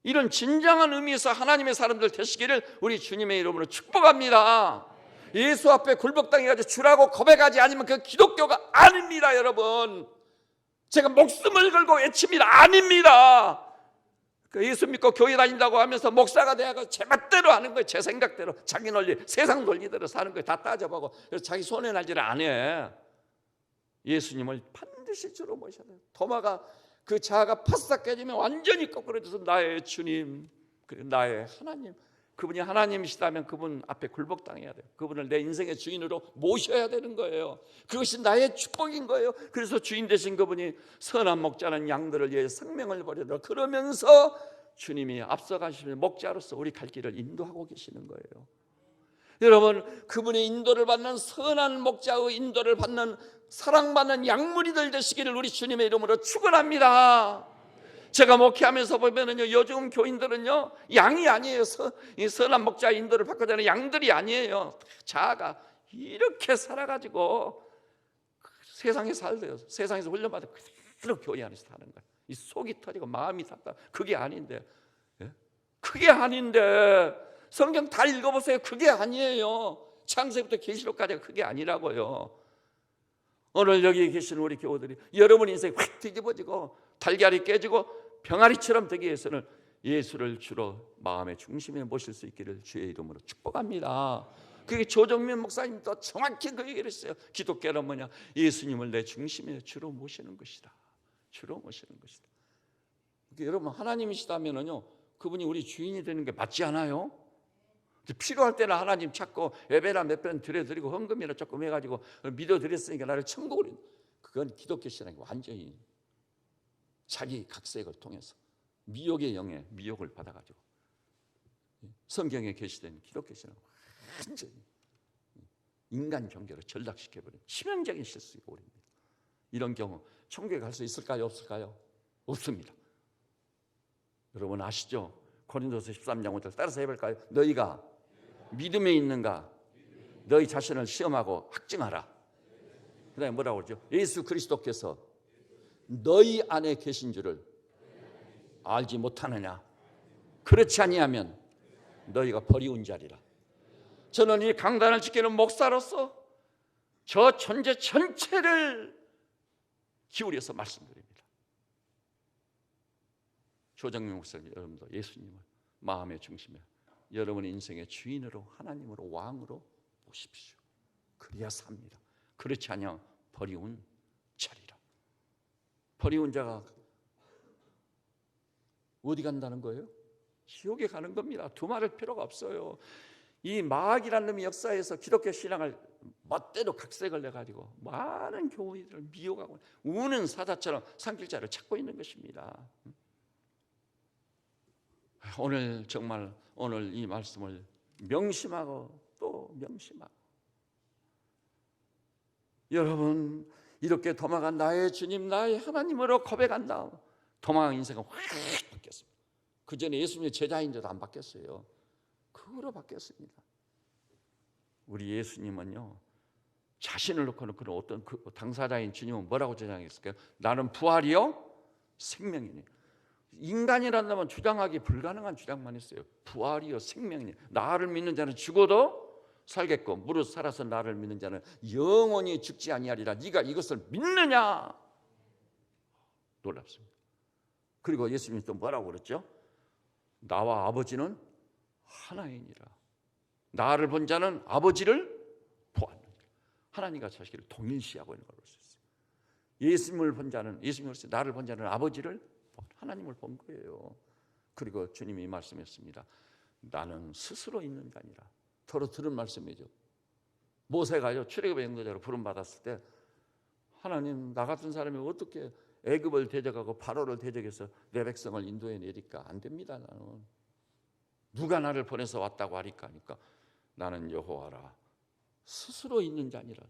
이런 진정한 의미에서 하나님의 사람들 되시기를 우리 주님의 이름으로 축복합니다. 예수 앞에 굴복당해가지고 주라고 고백하지 않으면 그 기독교가 아닙니다. 여러분, 제가 목숨을 걸고 외칩니다. 아닙니다. 예수 믿고 교회 다닌다고 하면서 목사가 돼서 제 멋대로 하는 거예요. 제 생각대로, 자기 논리, 세상 논리대로 사는 거예요. 다 따져보고. 그래서 자기 손해 날지를 안 해. 예수님을 반드시 주로 모셔야 돼요. 도마가 그 자아가 파싹 깨지면 완전히 거꾸로져서 나의 주님, 나의 하나님, 그분이 하나님이시다면 그분 앞에 굴복당해야 돼요. 그분을 내 인생의 주인으로 모셔야 되는 거예요. 그것이 나의 축복인 거예요. 그래서 주인 되신 그분이 선한 목자는 양들을 위해 생명을 버리더라. 그러면서 주님이 앞서가시는 목자로서 우리 갈 길을 인도하고 계시는 거예요. 여러분, 그분의 인도를 받는 선한 목자의 인도를 받는 사랑받는 양무리들 되시기를 우리 주님의 이름으로 축원합니다. 제가 목회하면서 보면은요, 요즘 교인들은요 양이 아니에요. 이 선한 목자의 인도를 받고 자는 양들이 아니에요. 자아가 이렇게 살아가지고 세상에 살대요. 세상에서 훈련받아 그대로 교회 안에서 사는 거예요. 이 속이 터지고 마음이 답답. 그게 아닌데, 그게 아닌데 성경 다 읽어보세요. 그게 아니에요. 창세부터 계시록까지가 그게 아니라고요. 오늘 여기 계시는 우리 교우들이 여러분 인생이 확 뒤집어지고 달걀이 깨지고 병아리처럼 되기 위해서는 예수를 주로 마음의 중심에 모실 수 있기를 주의 이름으로 축복합니다. 그게 조정민 목사님도 정확히 그 얘기를 했어요. 기독교란 뭐냐? 예수님을 내 중심에 주로 모시는 것이다. 주로 모시는 것이다. 여러분, 하나님이시다면은요, 그분이 우리 주인이 되는 게 맞지 않아요? 필요할 때는 하나님 찾고 예배나 몇 번 드려드리고 헌금이나 조금 해가지고 믿어드렸으니까 나를 천국으로, 그건 기독교 신앙이 완전히 자기 각색을 통해서 미혹의 영에 미혹을 받아가지고 성경에 계시된 기독교 신앙을 완전히 인간 경계로 전락시켜버린 치명적인 실수가 오릅니다. 이런 경우 천국에 갈 수 있을까요? 없을까요? 없습니다. 여러분 아시죠? 고린도서 13장 5절 따라서 해볼까요? 너희가 믿음에 있는가? 너희 자신을 시험하고 확증하라. 그 다음에 뭐라고 그러죠? 예수 그리스도께서 너희 안에 계신 줄을 알지 못하느냐? 그렇지 아니하면 너희가 버리운 자리라. 저는 이 강단을 지키는 목사로서 저 존재 전체를 기울여서 말씀드립니다. 조정민 목사님, 여러분도 예수님을 마음의 중심에 여러분의 인생의 주인으로, 하나님으로, 왕으로 모십시오. 그래야 삽니다. 그렇지 않으면 버리운 자리라. 버리운 자가 어디 간다는 거예요? 지옥에 가는 겁니다. 두말할 필요가 없어요. 이 마귀라는 놈이 역사에서 기독교 신앙을 멋대로 각색을 내가지고 많은 교우들을 미혹하고 우는 사자처럼 산길자를 찾고 있는 것입니다. 오늘 정말 오늘 이 말씀을 명심하고 또 명심하고, 여러분 이렇게 도망간 나의 주님, 나의 하나님으로 고백한 다음 도망한 인생은 확 바뀌었습니다. 그 전에 예수님의 제자인데도 안 바뀌었어요. 그거로 바뀌었습니다. 우리 예수님은요, 자신을 놓고는 그런 어떤 그 당사자인 주님은 뭐라고 주장했을까요? 나는 부활이요 생명이니. 인간이라는 놈은 주장하기 불가능한 주장만 했어요. 부활이요 생명이니. 나를 믿는 자는 죽어도 살겠고 무릇 살아서 나를 믿는 자는 영원히 죽지 아니하리라. 네가 이것을 믿느냐? 놀랍습니다. 그리고 예수님이 또 뭐라고 그랬죠? 나와 아버지는 하나이니라. 나를 본 자는 아버지를 보았느니라. 하나님과 자식을 동일시하고 있는 걸 볼 수 있어요. 예수님을 본 자는, 예수님을 나를 본 자는 아버지를, 하나님을 본 거예요. 그리고 주님이 말씀했습니다. 나는 스스로 있는 게 아니라. 더러 들은 말씀이죠. 모세가요 출애굽의 인도자로 부름받았을 때 하나님, 나 같은 사람이 어떻게 애굽을 대적하고 바로를 대적해서 내 백성을 인도해 내릴까? 안 됩니다. 나는 누가 나를 보내서 왔다고 하리까 하니까 나는 여호와라, 스스로 있는 자 아니라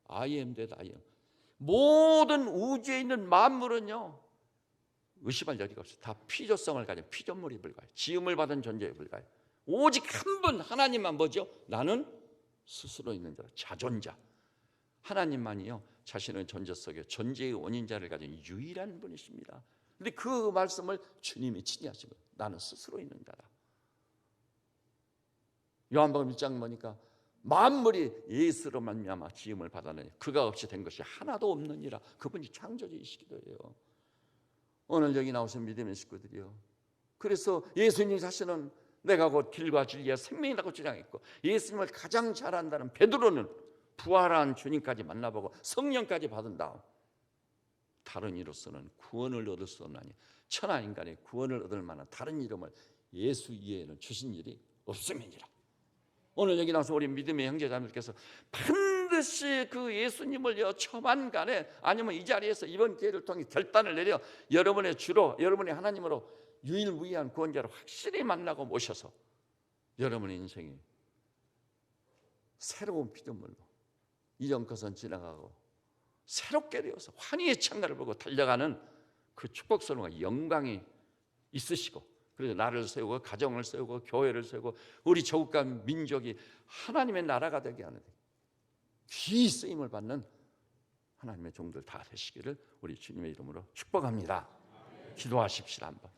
I am that I am. 모든 우주에 있는 만물은요 의심할 여지가 없어요. 다 피조성을 가진 피조물이 불과해요. 지음을 받은 존재에 불과해요. 오직 한 분 하나님만 뭐죠? 나는 스스로 있는 자라, 자존자. 하나님만이요 자신의 존재 속에 존재의 원인자를 가진 유일한 분이십니다. 그런데 그 말씀을 주님이 친히 하신 거예요. 나는 스스로 있는 자라. 요한복음 1장 보니까 만물이 예수로 말미암아 지음을 받았느니 그가 없이 된 것이 하나도 없느니라. 그분이 창조주이시기도 해요. 오늘 여기 나오신 믿음의 식구들이요, 그래서 예수님 자신은 내가 곧 길과 진리와 생명이라고 주장했고, 예수님을 가장 잘 안다는 베드로는 부활한 주님까지 만나보고 성령까지 받은 다음 다른 이로서는 구원을 얻을 수 없나니 천하 인간이 구원을 얻을 만한 다른 이름을 예수 이외에는 주신 일이 없음이니라. 오늘 여기 나와서 우리 믿음의 형제자매들께서 반드시 그 예수님을 초반간에 아니면 이 자리에서 이번 기회를 통해 결단을 내려 여러분의 주로, 여러분의 하나님으로 유일무이한 구원자를 확실히 만나고 모셔서 여러분의 인생이 새로운 피조물로 이전 것은 지나가고 새롭게 되어서 환희의 창가를 보고 달려가는 그 축복스러움과 영광이 있으시고, 그래서 나를 세우고 가정을 세우고 교회를 세우고 우리 조국과 민족이 하나님의 나라가 되게 하는 귀히 쓰임을 받는 하나님의 종들 다 되시기를 우리 주님의 이름으로 축복합니다. 기도하십시다. 한번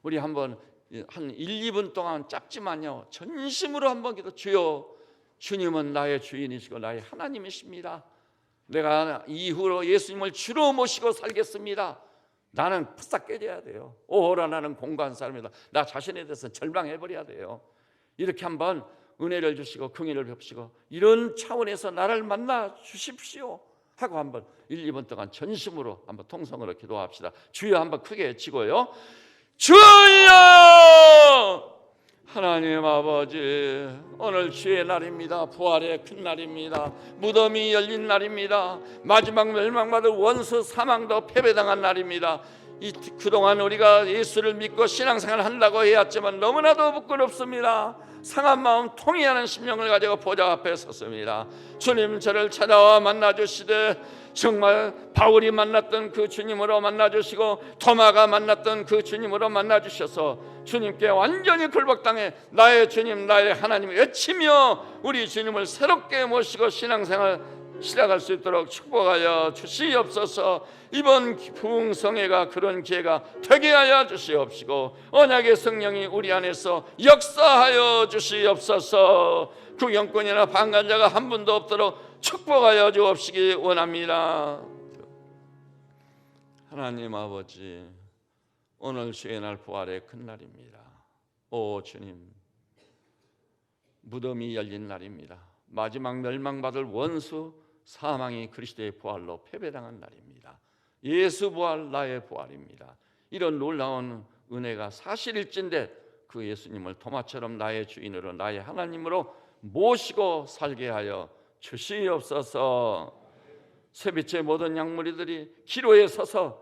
우리 한번 한 1, 2분 동안 짧지만요 전심으로 한번 기도. 주여, 주님은 나의 주인이시고 나의 하나님이십니다. 내가 이후로 예수님을 주로 모시고 살겠습니다. 나는 푸싹 깨져야 돼요. 오호라 나는 공고한 사람이다. 나 자신에 대해서 절망해버려야 돼요. 이렇게 한번 은혜를 주시고 긍휼을 베푸시고 이런 차원에서 나를 만나 주십시오 하고 한번 1, 2분 동안 전심으로 한번 통성으로 기도합시다. 주여 한번 크게 외치고요. 주여! 하나님 아버지, 오늘 주의 날입니다. 부활의 큰 날입니다. 무덤이 열린 날입니다. 마지막 멸망받을 원수 사망도 패배당한 날입니다. 그동안 우리가 예수를 믿고 신앙생활을 한다고 해왔지만 너무나도 부끄럽습니다. 상한 마음 통회하는 심령을 가지고 보좌 앞에 섰습니다. 주님, 저를 찾아와 만나주시되 정말 바울이 만났던 그 주님으로 만나주시고 토마가 만났던 그 주님으로 만나주셔서 주님께 완전히 굴복당해 나의 주님 나의 하나님 외치며 우리 주님을 새롭게 모시고 신앙생활 시작할 수 있도록 축복하여 주시옵소서. 이번 부흥성회가 그런 기회가 되게 하여 주시옵시고 언약의 성령이 우리 안에서 역사하여 주시옵소서. 구경꾼이나 방관자가 한 분도 없도록 축복하여 주옵시기 원합니다. 하나님 아버지, 오늘 주의 날 부활의 큰 날입니다. 오 주님, 무덤이 열린 날입니다. 마지막 멸망받을 원수 사망이 그리스도의 부활로 패배당한 날입니다. 예수 부활 나의 부활입니다. 이런 놀라운 은혜가 사실일진데 그 예수님을 토마처럼 나의 주인으로 나의 하나님으로 모시고 살게 하여 주시옵소서. 새빛의 모든 양무리들이 기로에 서서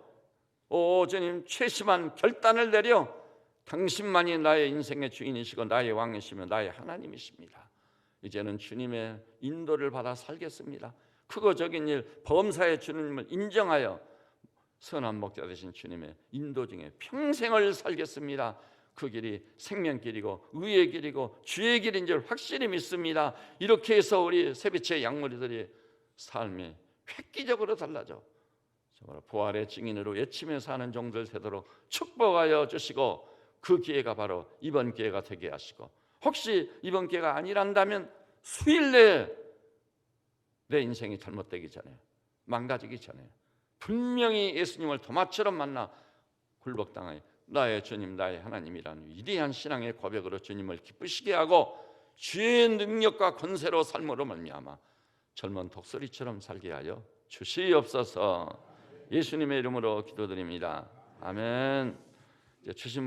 오 주님, 최심한 결단을 내려 당신만이 나의 인생의 주인이시고 나의 왕이시며 나의 하나님이십니다. 이제는 주님의 인도를 받아 살겠습니다. 크고적인 일, 범사의 주님을 인정하여 선한 목자 되신 주님의 인도 중에 평생을 살겠습니다. 그 길이 생명길이고 의의 길이고 주의 길인 줄 확실히 믿습니다. 이렇게 해서 우리 새빛의 양무리들이 삶이 획기적으로 달라져 정말 부활의 증인으로 외치며 사는 종들 되도록 축복하여 주시고 그 기회가 바로 이번 기회가 되게 하시고, 혹시 이번 기회가 아니란다면 수일 내에 내 인생이 잘못되기 전에, 망가지기 전에 분명히 예수님을 도마처럼 만나 굴복당하여 나의 주님 나의 하나님이라는 위대한 신앙의 고백으로 주님을 기쁘시게 하고 주의 능력과 권세로 삶으로 말미암아 젊은 독수리처럼 살게 하여 주시옵소서. 예수님의 이름으로 기도드립니다. 아멘. 이제 주신